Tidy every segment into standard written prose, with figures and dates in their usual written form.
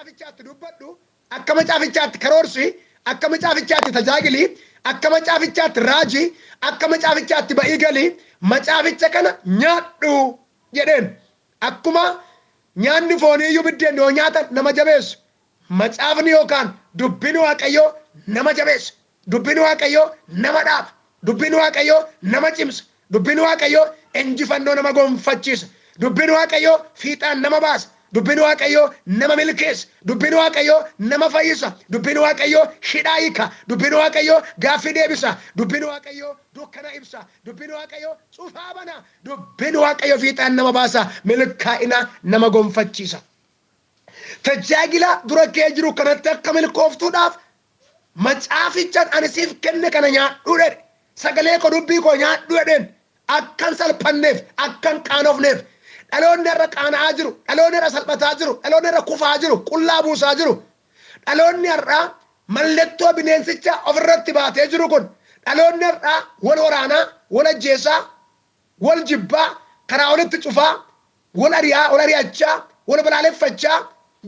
macaafichaatti dubbadhu akka macaafichaatti karoorsi akka macaafichaatti tajaajili akka macaafichaatti raaji akka macaafichaatti ba'ii gali macaaficha kana nyaadhu jedheen akkuma nyaanni foonii iyyuu biddeen yoo nyaatan nama jabeessu macaafni yookaan dubbiin waaqayyoo nama jabeessu dubbiin waaqayyoo nama dhaabu dubbiin waaqayyoo nama cimsa dubbiin waaqayyoo injifannoo nama gonfachiisa dubbiin waaqayyoo fiixaan nama baasa dubbiin waaqayyoo nama milkeessa dubbiin waaqayyoo nama fayyisa dubbiin waaqayyoo hidhaa hiika dubbiin waaqayyoo gaaffii deebisa dubbiin waaqayyoo dukkana ibsa dubbiin waaqayyoo cufaa bana dubbiin waaqayyoo fiixaan nama baasa milkaa'ina nama gonfachiisa tajaajila dura kee jiru kanatti akka milkooftuudhaaf macaafichaan ani siif kenne kana nyaadhu jedhe sagalee koo dubbii koo nyaadhu jedheen akkan salphanneef akkan qaanofneef dhaloonni irra qaana'aa jiru dhaloonni irra salphataa jiru dhaloonni irra kufaa jiru qullaa buusaa jiru dhaloonni irra mallattoo bineensicha ofirratti baatee jiru kun dhaloonni irra wal waraanaa wal ajjeesaa wal jibbaa karaa walitti cufaa wal ari'achaa wal balaaleffachaa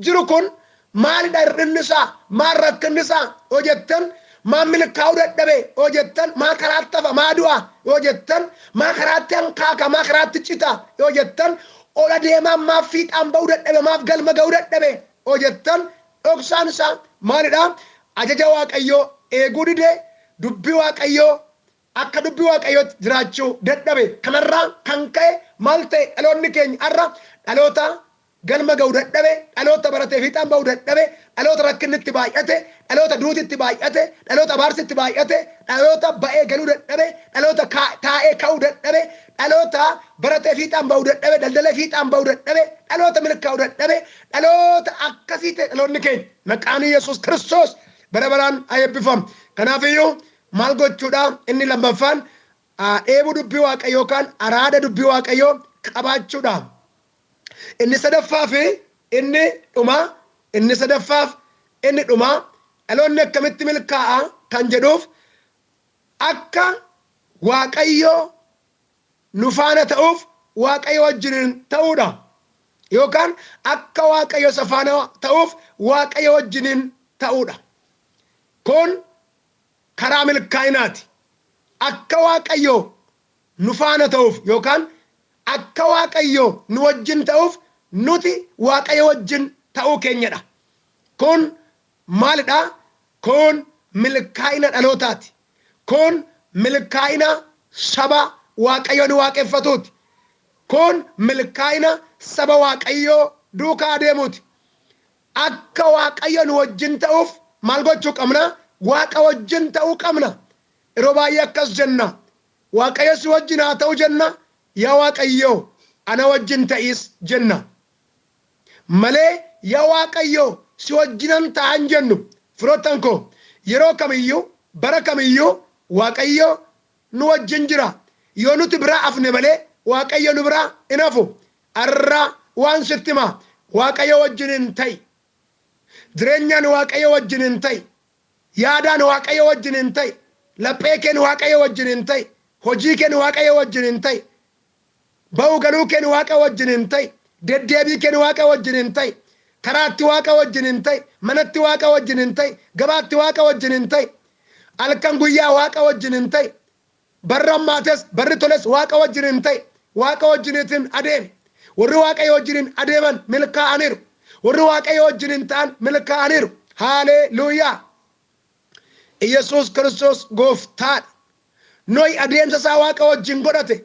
jiru kun maalidha hir'innisaa maal rakkinnisaa hojjettan maa milkaa'uu dadhabe hojjettan maa karaatti hafa maa du'a hojjettan maa karaatti hanqaaka maa karaatti cita hojjettan ola deemaa maaf fiixaan ba'uu dadhabe maaf galma ga'uu dadhabe hojjettan dhoksaan isaa maalidha ajaja waaqayyoo eeguu dide dubbii waaqayyoo akka dubbii waaqayyootti jiraachuu dadhabe kanarraa kan ka'e maal ta'e dhaloonni keenya har'a dhaloota galma ga'uu dadhabe dhaloota baratee fiixaan ba'uu dadhabe dhaloota rakkinnitti baay'ate dhaloota duutitti baay'ate dhaloota baarsitti baay'ate dhaloota ba'ee galuu dadhabe dhaloota taa'ee ka'uu dadhabe dhaloota baratee fiixaan ba'uu dadhabe daldalee fiixaan ba'uu dadhabe dhaloota milkaa'uu dadhabe dhaloota akkasii ta'e dhaloonni keenya maqaan Yesuus Kiristoos bara baraan eebbifamu kanaafiyyuu maal gochuudha inni lammaffaan dheebuu dubbii waaqayyoo kan araada dubbii waaqayyoo qabaachuudha inni sadaffaaf inni dhuma dhaloonni akkamitti milkaa'a kan jedhuuf akka waaqayyoo nu faana ta'uuf waaqayyo wajjin ta'uudha yookaan akka waaqayyo safaana ta'uuf waaqayyo wajjin ta'uudha kun karaa milkaa'inaati akka waaqayyo nu faana ta'uuf yookaan akka waaqayyo nu wajjin ta'uuf nuti waaqayyo wajjin ta'uu keenyadha kun maalidha kun milkaa'ina dhalootaati kun milkaa'ina saba waaqayyo nu waaqeffatuuti kun milkaa'ina saba waaqayyo duukaa adeemuuti akka waaqayyo nu wajjin ta'uuf maal gochuu qabna waaqa wajjin ta'uu qabna yeroo baay'ee akkas jenna waaqayyo si wajjin haa ta'u jenna yaa waaqayyo ana wajjin ta'is jenna malee yaa waaqayyo si wajjinan ta'an jennu firoottan koo yeroo kamiyyuu bara kamiyyuu waaqayyo nu wajjin jira yoo nuti biraa afne malee waaqayyo nu biraa hin hafu arra waan sitti himaa waaqayyo wajjin hin ta'i jireenyaan waaqayyo wajjin hin ta'i yaadaan waaqayyo wajjin hin ta'i laphee keen waaqayyo wajjin hin ta'i hojii keen waaqayyo wajjin hin ta'i ba'uu galuu keen waaqa wajjin hin ta'i deddeebii keen waaqa wajjin hin ta'i karaatti waaqa wajjin hin ta'i manatti waaqa wajjin hin ta'i gabaatti waaqa wajjin hin ta'i halkan guyyaa waaqa wajjin hin ta'i barri ammaates barri toles waaqa wajjin hin ta'i waaqa wajjiniitiin adeemi warri waaqayyo wajjiniin adeeman milkaa'aniiru warri waaqayyo wajjiniin ta'an milkaa'aniiru haleluuyaa Yesuus Kiristoos gooftaadha noy adeemsa isaa waaqa wajjin godhate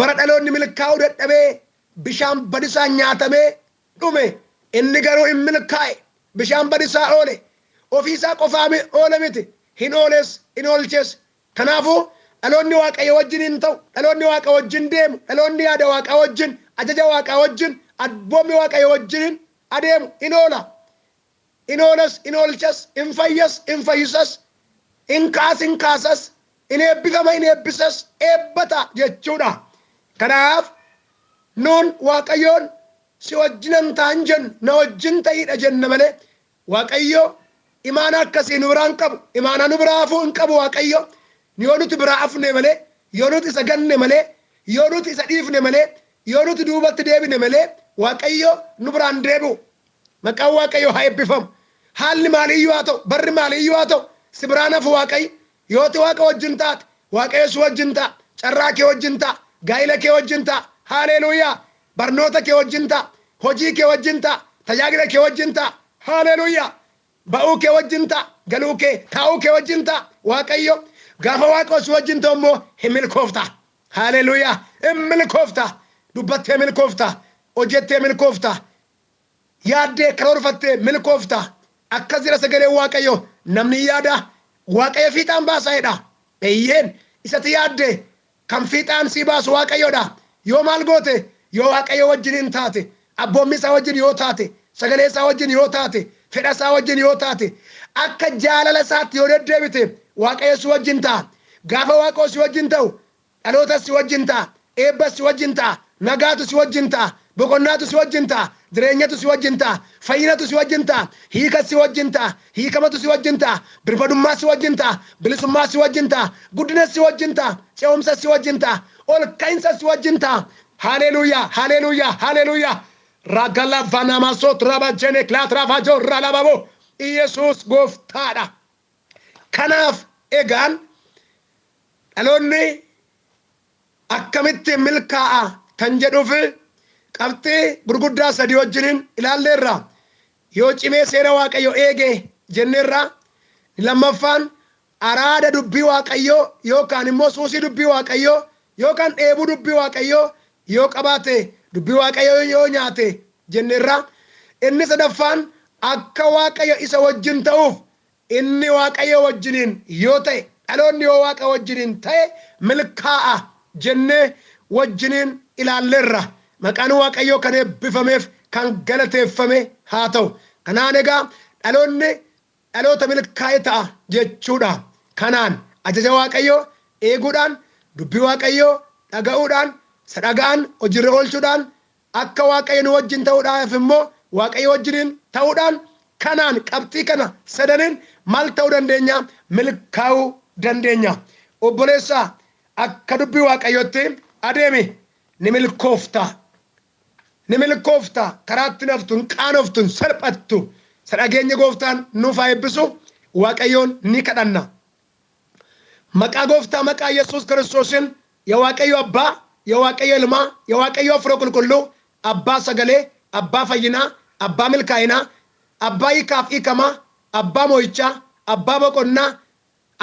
bara dhaloonni milkaa'uu dadhabee bishaan badisaa nyaatamee dhume inni garuu hin milkaa'e bishaan badisaa oole ofiisaa qofaa oole miti hin ooles hin oolches kanaafuu dhaloonni waaqayyo wajjin hin ta'u dhaloonni waaqa wajjin deemu dhaloonni yaada waaqa wajjin ajaja waaqa wajjin abboommii waaqayyo wajjin adeemu hin oola hin ooles hin oolches hin fayyas hin fayyisas hin kaasas hin eebbifama hin eebbisas eebbata jechuudha kanaaf nuun waaqayyoon si wajjinan ta'an jennu na wajjin ta'idha jenna malee waaqayyo imaana akkasii nu biraan qabu imaana nu biraa hafuu hin qabu waaqayyo yoo nuti biraa hafne malee yoo nuti isa ganne malee yoo nuti isa dhiifne malee yoo nuti duubatti deebine malee waaqayyo nu biraan deebi'u maqaan waaqayyo haa eebbifamu. Haalli maaliyyuu haa ta'u barri maaliyyuu haa ta'u si biraan hafu waaqayyo yooti waaqa wajjin taate waaqayyo si wajjin ta'a carraa kee wajjin ta'a gaa'ila kee wajjin ta'a haaleluuyaa barnoota kee wajjin ta'a hojii kee wajjin ta'a tajaajila kee wajjin ta'a haaleluuyaa ba'uu kee wajjin ta'a galuu kee taa'uu kee wajjin ta'a waaqayyo gaafa waaqa si wajjin ta'u immoo hin milkoofta haaleluuyaa hin milkoofta dubbattee milkoofta hojjettee milkoofta yaaddee karoorfattee milkoofta akkas jira sagalee waaqayyo namni yaada waaqayyo fiixaan baasaadha eeyyeen isatti yaadde kan fiixaan si baasu waaqayyoodha yoo maal goote yoo waaqayyo wajjin taate abboommi isaa wajjin yoo taate sagalee isaa wajjin yoo taate fedha isaa wajjin yoo taate akka jaalala isaatti yoo deddeebite waaqayyo si wajjin ta'a gaafa waaqoo si wajjin ta'u dhaloota si wajjin ta'a eebba si wajjin ta'a nagaatu si wajjin ta'a boqonnaatu si wajjin ta'a jireenyatu si wajjin ta'a fayyinatu si wajjin ta'a hiika si wajjin ta'a hiikamatu si wajjin ta'a birmadummaa si wajjin ta'a bilisummaa si wajjin ta'a guddina si wajjin ta'a ce'umsa si wajjin ta'a ol ka'iinsa si wajjin ta'a haleluuyaa haleluuyaa haleluuyaa ragala vanamasot rabajene klaatravajo ralababo Yesuus gooftaadha kanaaf egaan dhaloonni akkamitti milkaa'a kan jedhuuf qabxii gurguddaa sadii wajjiniin ilaalleerra yoo cimee seera waaqayyo eege jenneerra lammaffaan araada dubbii waaqayyo yookaan immoo suusii dubbii waaqayyo yookaan dheebuu dubbii waaqayyo yoo qabaate dubbii waaqayyo yoo nyaate jenneerra inni sadaffaan akka waaqayyo isa wajjin ta'uuf inni waaqayyo wajjiniin yoo ta'e dhaloonni yoo waaqa wajjiniin ta'e milkaa'a jennee wajjiniin ilaalleerra maqaan waaqayyo kan eebbifameef kan galateeffame haa ta'u kanaan egaa dhaloonni dhaloota milkaa'e ta'a jechuudha kanaan ajaja waaqayyo eeguudhaan dubbii waaqayyo dhaga'uudhaan sadhagaan hojiirra oolchuudhaan akka waaqayyo nu wajjin ta'uudhaaf immoo waaqayyo wajjiniin ta'uudhaan kanaan qabxii kana sadaniin maal ta'uu dandeenya milkaa'uu dandeenya obboleessa akka dubbii waaqayyotti adeemi ni milkoofta karaatti naftuun qaanoftuun salphattu sadhageenya gooftaan nuuf haa eebbisu waaqayyoon ni kadhanna maqaa gooftaa maqaa Yesuus Kiristoosiin yaa waaqayyo abbaa yaa waaqayyo ilmaa yaa waaqayyo hafuura qulqulluu abbaa sagalee abbaa fayyinaa abbaa milkaa'inaa abbaa hiikaaf hiikamaa abbaa moo'ichaa abbaa boqonnaa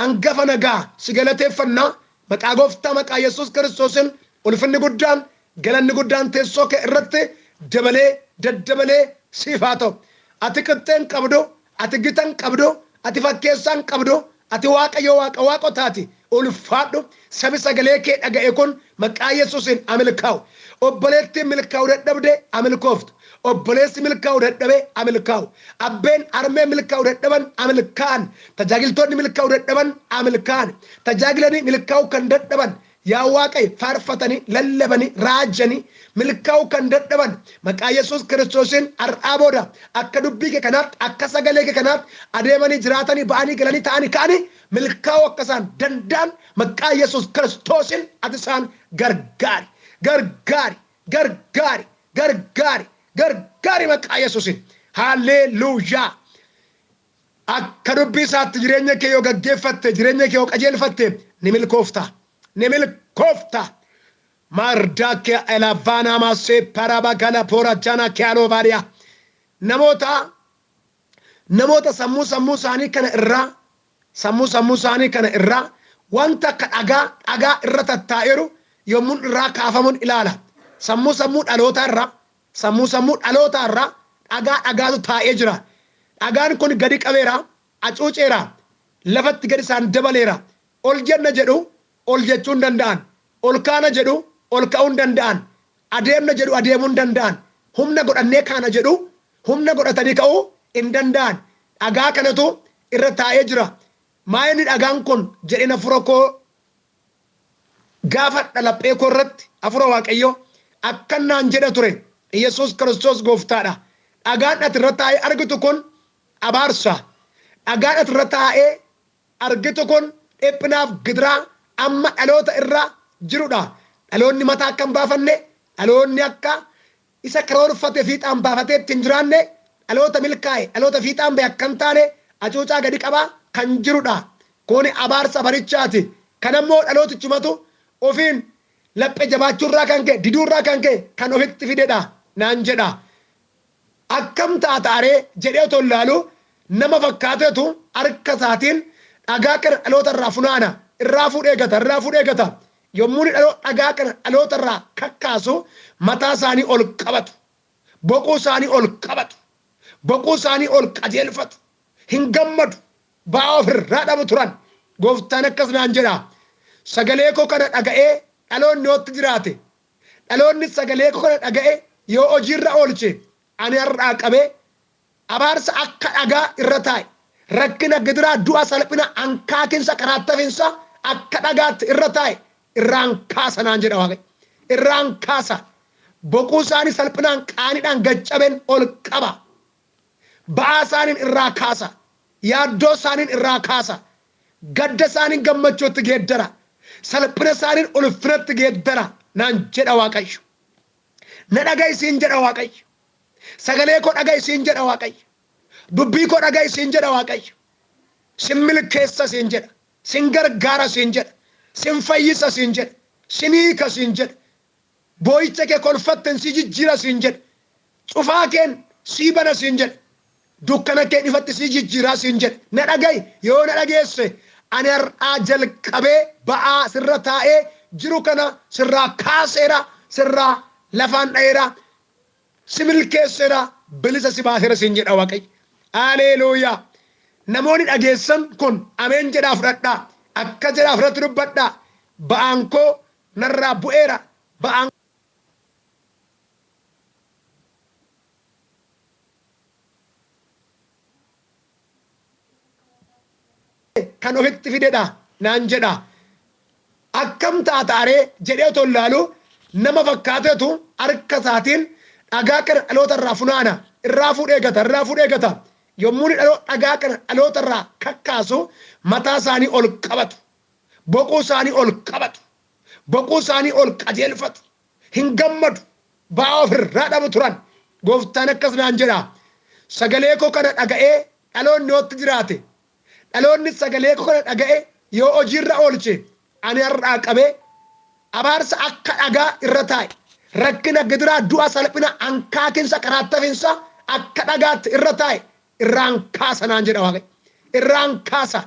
hangafa nagaa si galateeffannaa maqaa gooftaa maqaa Yesuus Kiristoosiin ulfinni guddaan galanni guddaan teessoo kee irratti dabalee daddabalee siif haa ta'u ati qixxeen qabdu ati gitan qabdu ati fakkeessaan qabdu ati waaqayyo waaqa taati ulfaadhu sabi sagalee kee dhaga'e kun maqaa Yesuusiin amilkaa'u obboleettiin milkaa'uu dadhabde amilkooftu obboleessi milkaa'uu dadhabe amilkaa'u abbeen armee milkaa'uu dadhaban amilkaa'an tajaajiltoonni milkaa'uu dadhaban amilkaa'an tajaajilanii milkaa'uu kan dadhaban yaa waaqayyo faarfatanii lallabanii raajanii milkaa'uu kan dadhaban maqaa Yesuus Kiristoosiin har'aa booda akka dubbii kee kanaatti akka sagalee kee kanaatti adeemanii jiraatanii ba'anii galanii ta'anii ka'anii milkaa'uu akka isaan danda'an maqaa Yesuus Kiristoosiin ati isaan gargaari maqaa Yesuusiin haleluuyaa akka dubbii isaatti jireenya kee yoo gaggeeffatte jireenya kee yoo qajeelfatte ni milkoofta mardake elavana masse parabagala pora jana kialo varia namoota sammuu isaanii kana irraa wanta akka dhagaa irra tattaa'eeru yommuu irraa kaafamuun ilaala sammuu dhaloota irraa dhagaatu taa'ee jira dhagaan kun gadi qabeera acuuceera lafatti gadi isaan dabaleera ol jenna jedhu ol jechuun danda'an ol kaana jedhu ol ka'uun danda'an adeemna jedhu adeemuun danda'an humna godhannee kaana jedhu humna godhatanii ka'uu hin danda'an dhagaa kanatu irra taa'ee jira maayini dhagaan kun jedhina afura koo gaafa dhalaphee koo irratti afura waaqayyo akkannaan jedha ture Yesuus Kiristoos gooftaadha dhagaan ati irra taa'ee argitu kun abaarsa dhagaan ati irra taa'ee argitu kun dhiphinaaf gidiraa amma dhaloota irra jirudha dhaloonni mataa akka hin baafanne dhaloonni akka isa karoorfate fiixaan baafatee ittiin jiraanne dhaloota milkaa'e dhaloota fiixaan ba'e akkam taane acuucaa gadi qabaa kan jirudha. Kuni abaarsa barichaati. Kanammoo dhalootichumatu ofiin laphee jabaachuurraa kan ka'e diduurraa kan ka'e kan ofitti fidedha naan jedha. Akkam taataaree jedhee otoo ilaalu nama fakkaatetu harka isaatiin dhagaa kana dhaloota irraa funaana irraa fuudhee gata. Yommuu dhagaa kana dhaloota irraa kakkaasu mataa isaanii ol qabatu. Boquu isaanii ol qabatu. Boquu isaanii ol qajeelfatu. Hin gammadu. Ba'aa ofirraa dhabu turan. Gooftaan akkas naan jedha. Sagalee koo kana dhaga'ee dhaloonni yootti jiraate. Dhaloonni sagalee koo kana dhaga'ee yoo hojiirra oolche ani har'aa qabee abaarsa akka dhagaa irra taa'e. Rakkina gidiraa du'a salphina ankaakinsa qaraattafinsa akka dhagaatti irra taa'e irraan kaasa naan jedha Waaqayyo. Irraan kaasa. Boquu isaanii salphinaan qaaniidhaan gaccaben ol qaba. Ba'aa isaaniin irraa kaasa. Yaaddoo isaaniin irraa kaasa. Gadda isaaniin gammachuutti geeddara. Salphina isaaniin ulfinatti geeddara naan jedha Waaqayyo. Na dhaga'i siin jedha Waaqayyo. Sagalee koo dhaga'i siin jedha Waaqayyo. Dubbii koo dhaga'i siin jedha Waaqayyo. Sin milkeessa siin jedha. Sin gargaara siin jedha. Sin fayyisa siin jedha. Sin hiika siin jedha. Boo'icha kee kolfatten si jijjiira siin jedha. Cufaa keen sii bana siin jedha. Dukkana kee ifatti si jijjiiraa siin jedha. Na dhaga'i yoo na dhageesse ani har'aa jalqabee ba'aa sirra taa'ee jiru kana sirraa kaaseera sirraa lafaan dha'eera si milkeesseera bilisa si baaseera siin jedha Waaqayyo. Haleluuyaa. Namoonni dhageessan kun ameen jedhaa fudhadhaa. Akka jedhaa fudhatu dubbadhaa. Ba'aan koo narraa bu'eera. Ba'aan kan ofitti fidedha naan jedha. Akkam taataaree jedhee otoo ilaalu nama fakkaatetu harka isaatiin dhagaa kana dhaloota irraa funaana irraa fuudhee gata. Yommuu dhagaa kana dhaloota irraa kakkaasu mataa isaanii ol qabatu. Boquu isaanii ol qabatu. Boquu isaanii ol qajeelfatu. Hin gammadu. Ba'aa ofirraa dhabu turan. Gooftaan akkas naan jedha. Sagalee koo kana dhaga'ee dhaloonni yootti jiraate. Dhaloonni sagalee koo kana dhaga'ee yoo hojiirra oolche ani har'aa qabee abaarsa akka dhagaa irra taa'e. Rakkina gidiraa du'a salphina ankaakinsa qaraattafinsa akka dhagaatti irra taa'e irraan kaasa naan jedha Waaqayyo. Irraan kaasa.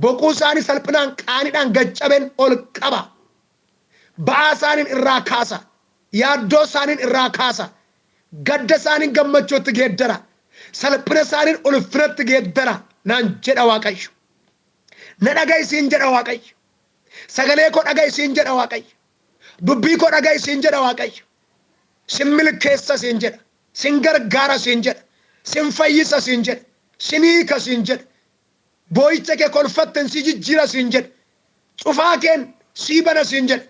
Boquu isaanii salphinaan qaaniidhaan gaccaben ol qaba. Ba'aa isaaniin irraa kaasa. Yaaddoo isaaniin irraa kaasa. Gadda isaaniin gammachuutti geeddara. Salphina isaaniin ulfinatti geeddara naan jedha Waaqayyo. Na dhaga'i siin jedha Waaqayyo. Sagalee koo dhaga'i siin jedha Waaqayyo. Dubbii koo dhaga'i siin jedha Waaqayyo. Sin milkeessa siin jedha. Sin gargaara siin jedha. Sin fayyisa siin jedha. Sin hiika siin jedha. Boo'icha kee kolfatten si jijjiira siin jedha. Cufaa keen sii bana siin jedha.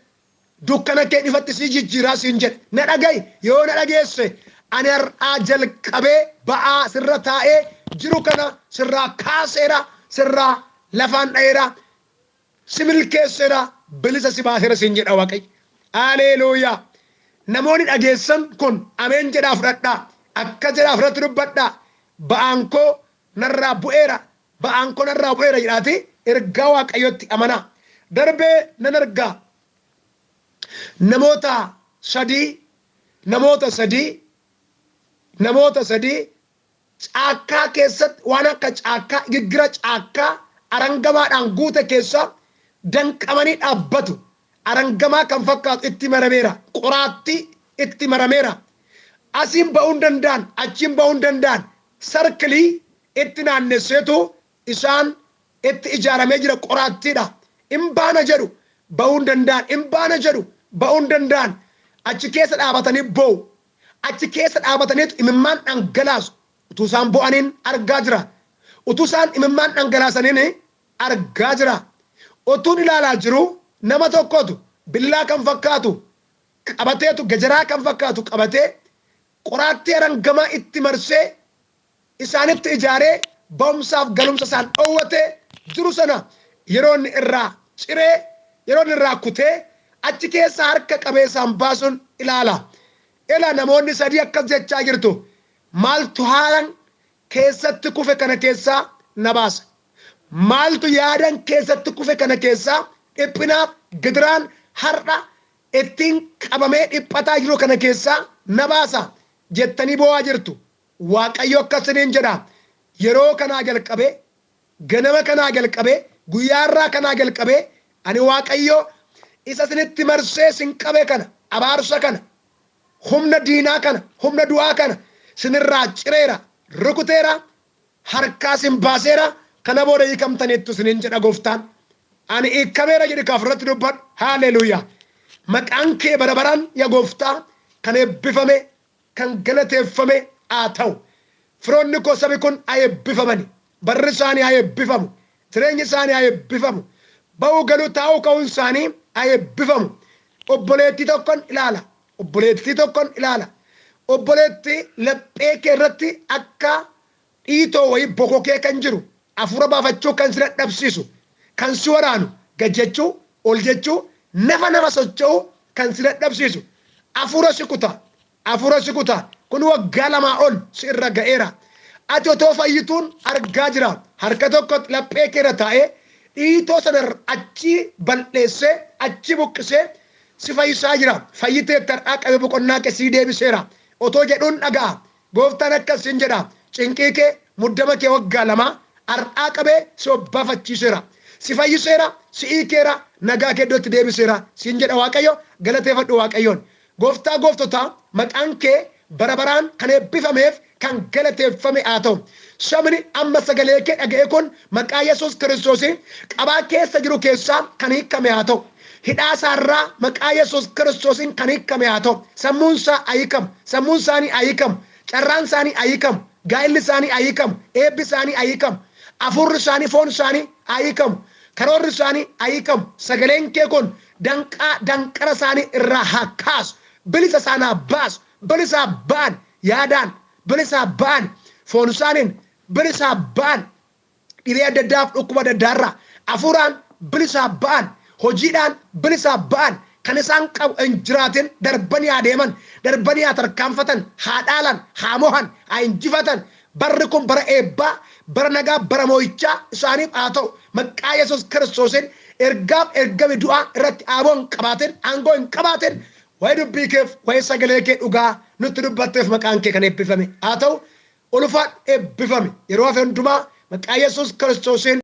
Dukkana kee ifatti si jijjiiraa siin jedha. Na dhaga'i yoo na dhageesse ani har'aa jalqabee ba'aa sirra taa'ee jiru kana sirraa kaaseera sirraa lafaan dha'eera si milkeesseera bilisa si baaseera siin jedha Waaqayyo. Haleluuyaa. Namoonni dhageessan kun ameen jedhaa fudhadhaa. Akka jedhaa fudhatu dubbadhaa. Ba'aan koo narraa bu'eera. Ba'aan koo narraa bu'eera jedhaati ergaa Waaqayyotti amanaa. Darbee nan argaa. Namoota sadii caakkaa keessatti waan akka caakkaa giggira caakkaa arangamaadhaan guute keessa danqamanii dhaabbatu. Arangamaa kan fakkaatu itti marameera. Qoraattii itti marameera. Asiin ba'uu hin danda'an, achiin ba'uu hin danda'an. Sarkilii itti naannesseetu isaan itti ijaaramee jira qoraattiidha. Imbaana jedhu ba'uu hin danda'an. Imbaana jedhu ba'uu hin danda'an. Achi keessa dhaabatanii boo'u. Achi keessa dhaabataniitu imimmaan dhangalaasu. Utuu isaan bo'aniin argaa jira. Utuu isaan imimmaan dhangalaasaniin argaa jira. Utuun ilaalaa jiru nama tokkotu billaa kan fakkaatu qabateetu gajaraa kan fakkaatu qabatee qoraattii arangamaa itti marsee isaanitti ijaaree ba'umsaaf galumsa isaan dhoowwatee jiru sana yeroonni irraa ciree yeroonni irraa kutee achi keessa harka qabee isaan baasuun ilaala. Ela namoonni sadii akkas jechaa jirtu. maaltu haalan keessatti kufe kana keessaa na baasa. Maaltu yaadan keessatti kufe kana keessaa dhiphinaaf gidiraan har'a ittiin qabamee dhiphataa jiru kana keessaa na baasa jettanii boo'aa jirtu. Waaqayyo akkasiniin jedha yeroo kanaa jalqabee ganama kanaa jalqabee guyyaarraa kanaa jalqabee ani Waaqayyo isa isinitti marsee sin qabe kana abaarsa kana humna diinaa kana humna du'aa kana sinirraa cireera rukuteera harkaa sin baaseera kana booda hiikamtaniittu sinin jedha gooftaan. Ani hiikameera jedhi kaafirratti dubbadhu. Haalleluuyaa. Maqaan kee bara baraan yaa gooftaa kan eebbifame kan galateeffame haa ta'u. Firoonni koo sabi kun haa eebbifamani. Barri isaanii haa eebbifamu. Jireenyi isaanii haa eebbifamu. Ba'uu galuu taa'uu ka'uun isaanii haa eebbifamu. Obboleettii tokkon ilaala. Obboleettii tokkon ilaala. Obboleettii laphee kee irratti akka dhiitoo wayii bokokee kan jiru hafuura baafachuu kan si dadhabsiisu kan si waraanu gajjachuu ol jechuu nama socho'uu kan si dadhabsiisu hafuura si kutaa kun waggaa lamaa ol si irra ga'eera. Ati otoo fayyituun argaa jira harka tokko laphee kee irra taa'ee dhiitoo sana achi balleessee achi buqqisee si fayyisaa jira. Fayyitee tar'aa qabee boqonnaa kee sii deebiseera. Otoo jedhuun dhaga'a. Gooftaan akkasiin jedha cinqii kee muddama kee waggaa lamaa har'aa qabee si obbaafachiiseera. Si fayyiseera, si hiikeera, nagaa kee iddootti deebiseera. Siin jedha Waaqayyo galateeffadhu Waaqayyoon. Gooftaa gooftotaa maqaan kee bara baraan kan eebbifameef kan galateeffame haa ta'u. Sabni amma sagalee kee dhaga'e kun maqaa Yesuus Kiristoosiin qabaa keessa jiru keessaa kan hiikame haa ta'u. Hidhaa isaarraa maqaa Yesuus Kiristoosiin kan hiikame haa ta'u. Sammuun isaa hiikamu, sammuun isaanii hiikamu, carraan isaanii hiikamu, gaa'illi isaanii hiikamu, eebbi isaanii hiikamu, hafuurri isaanii foon isaanii hiikamu, karoorri isaanii hiikamu. Sagaleen kee kun danqara isaanii irraa haa kaasu, bilisa isaan haa baasu, bilisa ba'an yaadaan, bilisa ba'an foon isaaniin, bilisa ba'an dhibee adda addaaf dhukkuba adda addaarraa hafuuraan bilisa ba'an. Hojiidhaan bilisa ba'an kan isaan qabu hin jiraatin darbanii adeeman, darbanii tarkaanfatan, haa dhaalan, haa mohan, haa injifatan. Barri kun bara eebbaa, bara nagaa, bara moo'ichaa isaaniif haa ta'u. Maqaa Yesuus Kiristoosiin ergaaf ergame du'aa irratti aaboo hin qabaatin, aangoo hin qabaatin. Waa'ee dubbii keef, waa'ee sagalee kee dhugaa nutti dubbatteef maqaan kee kan eebbifame haa ta'u. Ulfaadhu eebbifame yeroo hafe hundumaa maqaa Yesuus Kiristoosiin